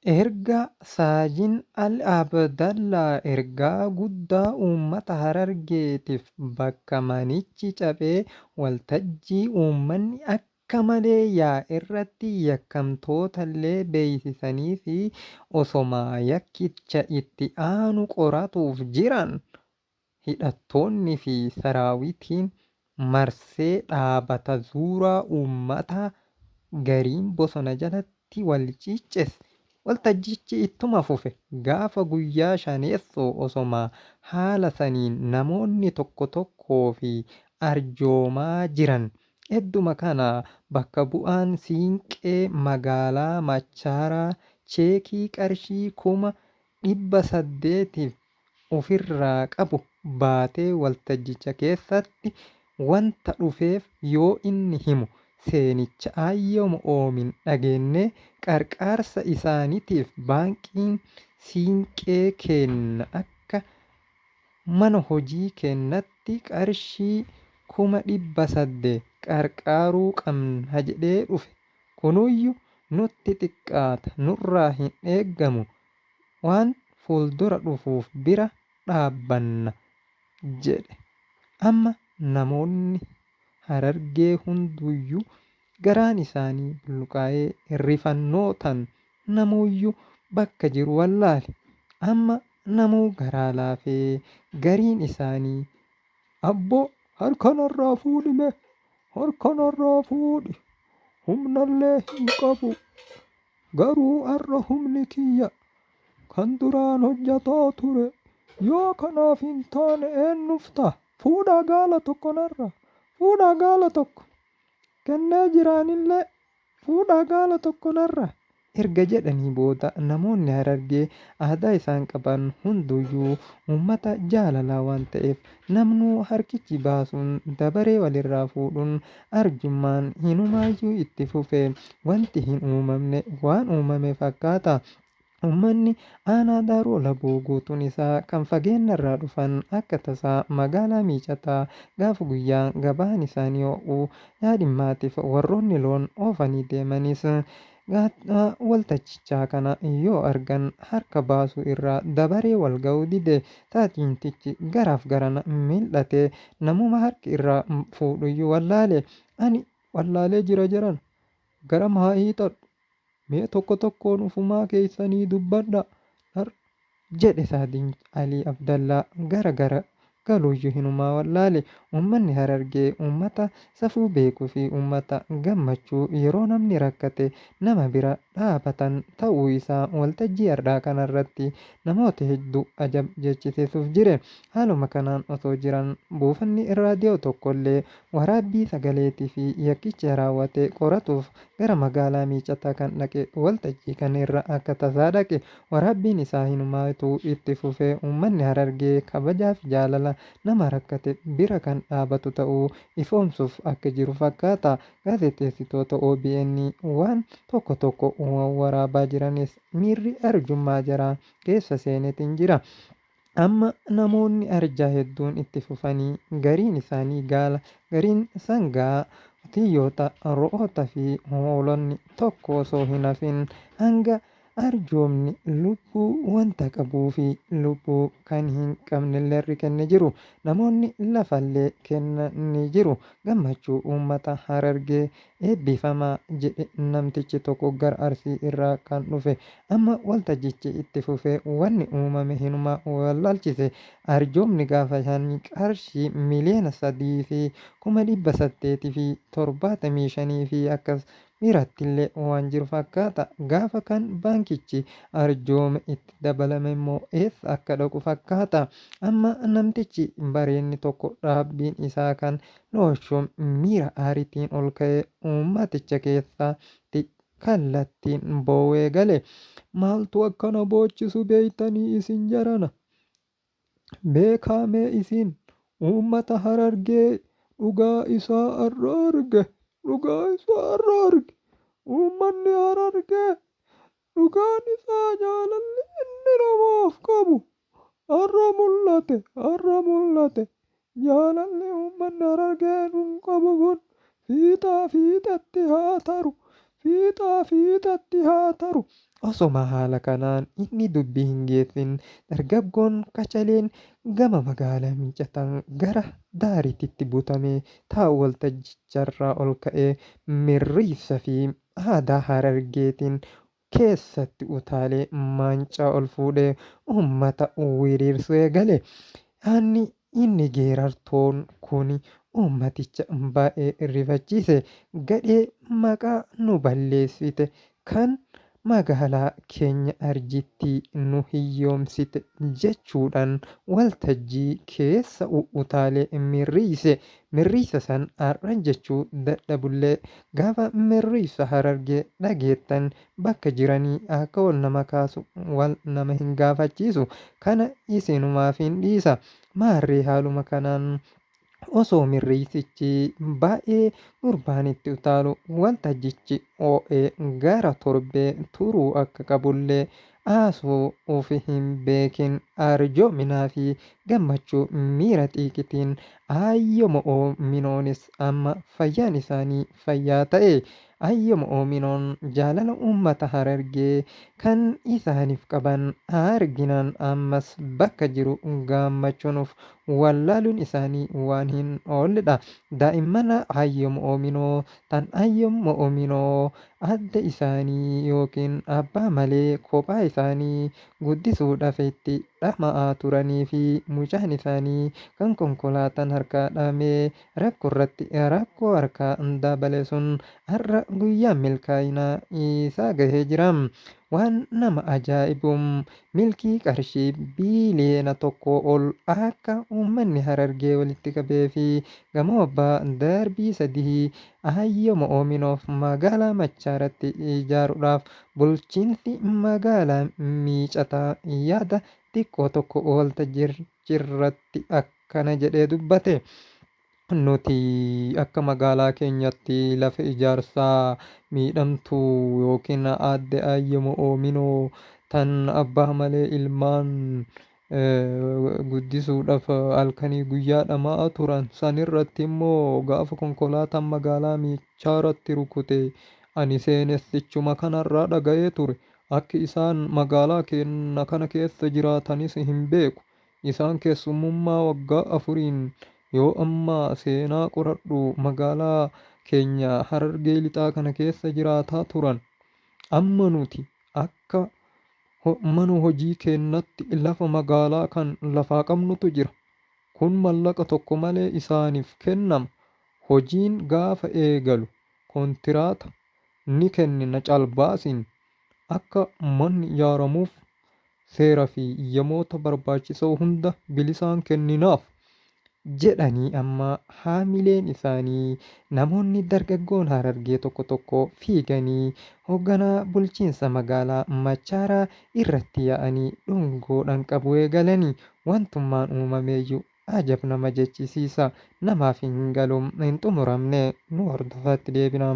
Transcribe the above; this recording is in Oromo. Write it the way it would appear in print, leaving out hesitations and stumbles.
Erga Saajiin Ali Abdallaa ergaa guddaa uummata Harargeetiif bakka manichi cabee waltajjii uummanni akka malee yaa'e irratti yakkamtootaallee beeksisanii fi osoma yakkicha itti aanu qoratuuf jiran hidhattoonnii fi saraawitiin marsee dhaabbata suuraa uummataa gariin bosona jalatti wal ciccese. Waltajjichi ittuma fufe gaafa guyyaa shaneessoo osoma haala saniin namoonni tokko tokkoo fi arjoomaa jiran. Hedduma kana bakka bu'aan Siinqee magaalaa Machaaraa cheekii qarshii 800,000 ofirraa qabu baatee waltajjicha keessatti wanta dhufeef yoo inni himu seenicha ayyooma oomin dhageenye qarqaarsa isaaniitiif baankiin Siinqee kenna akka mana hojii keenyaatti qarshii 800,000 qarqaaruu qabna jedhee dhufe. Kunuyyuu nutti xiqqaata nurraa hin eeggamu waan fuuldura dhufuuf bira dhaabbanna jedhe. Amma namoonni Harargee hunduyyuu garaan isaanii bulluqaa'ee rifannootaan namuyyuu bakka jiru wallaale. Amma namuu garaa laafee gariin isaanii abboo harkanarraa fuudhime harkanarraa fuudhi humnallee hin qabu garuu har'a humni kiyya kan duraan hojjataa ture yoo kanaaf hin taane eenyuuf ta'a fuudhaa gaala tokko narraa fuudhaa gaala tokko kennee jiraanillee fuudhaa gaala tokko narraa. Erga jedhanii booda namoonni Harargee aadaa isaan qaban hunduyyuu uummata jaalalaa waan ta'eef namnuu harkichi baasuun dabaree walirraa fuudhuun arjummaan hinumaayyuu itti fufee wanti hin uumamne waan uumame fakkaata. Uummanni aanaa Daaroo Laboo guutuun isaa kan fageenyarraa dhufan akka tasaa magaalaa miicataa gaafa guyyaa gabaan isaanii ho'u yaadimmaatiif warroonni loon oofanii deemanis waltajjichaa kana yoo argan harka baasuu irraa dabaree wal ga'uu dide taatiintichi garaaf garana mil'atee namuma harki irraa fuudhuyyuu wallaale ani wallaalee jira jiran gara maa hiixadhu mee tokko tokkoon ufumaa keessanii dubbadha jedhe Saadiin Alii Abdallaa gara galuuyyuu hinumaa wallaale. Uummanni Harargee uummata safuu beekuu fi uummata gammachuu yeroo namni rakkate nama bira dhaabatan ta'uu isaa waltajjii har'aa kanarratti namoota hedduu ajab jechisiisuuf jire. Haaluma kanaan osoo jiran buufanni raadiyoo tokkollee waraabbii sagaleetii fi yakkicha raawwate qoratuuf gara magaalaa miicataa kan dhaqe waltajjii kana irra akka tasaa dhaqe waraabbiin isaa hinumaatu itti fufee uummanni Harargee kabajaa fi jaalala nama rakkate bira kan dhaabatu ta'uu ifoomsuuf akka jiru fakkaata. Gaazexeessitoota OBN waan tokko tokko waraabaa jiranis miirri arjummaa jaraa keessa seenetiin jira. Amma namoonni arjaa hedduun itti fufanii gariin isaanii gaala gariin sangaa xiyyoota ro'oota fi hoolonni tokko osoo hin hafin hanga arjoomni lubbuu wanta qabuu fi lubbuu kan hin qabnellee kennee jiru. Namoonni lafallee kennanii jiru. Gammachuu uummata Harargee eebbifamaa jedhe namtichi tokko gara Arsii irraa kan dhufe. Amma waltajjichi itti fufee wanni uumame hinuma wallaalchise. Arjoomni gaafa isaanii qarshii miliyoona 3,875 fi akkas birattillee waan jiru fakkaata. Gaafa kan baankichi arjoome itti dabalame immoo eessa akka dhaqu fakkaata. Amma namtichi bareenni tokko dhaabbiin isaa kan looshoom miira aariitiin ol ka'ee uummaticha keessatti kallattiin boowee gale. Maaltu akkana boochisu beeytanii isin jarana? Beekamee isin uummata Harargee dhugaa isaa har'a arge. Dhugaa isaa har'a arge. Uummanni Harargee dhugaan isaa jaalalli inni namaaf qabu har'a mul'ate jaalalli uummanni Harargee nun qabu kun fiixaa fiixatti haa taru Osoma haala kanaan inni dubbii hin geessin dargaggoon kacaleen gama magaalaa miicataan gara daariitti butamee taa'u waltajjicharraa ol ka'ee mirriisa fi aadaa harargeetiin keessatti utaalee maancaa ol fuudhee uummata wiriirsee gale. Yaanni inni geerartoon kun uummaticha baay'ee rifachiise. Gadhee maqaa nu balleessite kan magaalaa keenya Arjiitti nu hiyyoomsite jechuudhaan waltajjii keessa utaalee mirriise. Mirriisa san har'a jechuu dadhabullee gaafa mirriisa harargee dhageettan bakka jiranii akka wal nama kaasu wal nama hin gaafachiisu. Kana isinumaaf hin dhiisa. Maarree haaluma kanaan osoo mirriisichi baay'ee gurbaanitti utaalu waltajjichi ho'ee gara torbee turuu akka qabullee asuu of hin beekin arjoominaa fi gammachuu miira xiiqitiin ayyooma oominoonis amma fayyaan isaanii fayyaa ta'e. Ayyooma oominoon jaalala uummata harargee kan isaaniif qaban arginaan ammas bakka jiru gammachuunuuf wallaaluun isaanii waan hin oolledha. Daa'imman ayyooma oominoo tan ayyooma oominoo adda isaanii yookiin abbaa malee kophaa isaanii guddisuudhaaf itti dhama'aa turanii fi mucaan isaanii kan konkolaataan harkaa dhahamee rakkoo irratti rakkoo harkaa dabale sun har'a guyyaa milkaa'inaa isaa gahee jira. Waan nama ajaa'ibu milkii qarshii biiliyoona tokko ol akka uummanni harargee walitti qabee fi gamoo abbaa darbii sadii ayyooma oominoof magaalaa Machaaratti ijaaruudhaaf bulchiinsi magaalaa miicataa yaada xiqqoo tokko waltajjiirratti akkana jedhee dubbate. Nuti akka magaalaa keenyatti lafa ijaarsaa miidhamtuu yookiin aadde ayyooma oominoo tan abbaa malee ilmaan guddisuudhaaf halkanii guyyaa dhama'aa turan sanirratti immoo gaafa konkolaataan magaalaa Michaaratti rukute ani seenessichuma kanarraa dhaga'ee ture. Akki isaan magaalaa keenya kana keessa jiraatanis hin beeku. Isaan keessummummaa waggaa afuriin yoo amma seenaa qoradhu magaalaa keenya harargee lixaa kana keessa jiraataa turan. Amma nuti akka mana hojii keenyatti lafa magaalaa kan lafaa qabnutu jira. Kun mallaqa tokko malee isaaniif kennama. Hojiin gaafa eegalu kontiraata ni kennina calbaasiin akka manni ijaaramuuf seeraa fi iyyamoota barbaachisoo hunda bilisaan kenninaaf jedhanii amma haamileen isaanii namoonni dargaggoon harargee tokko tokko fiiganii hoogganaa bulchiinsa magaalaa Machaaraa irratti yaa'anii dhungoodhaan qabuu eegalanii wantummaan uumameeyyuu ajab nama jechisiisa. Namaaf hin galu hin xumuramne nu hordofatti deebinaa.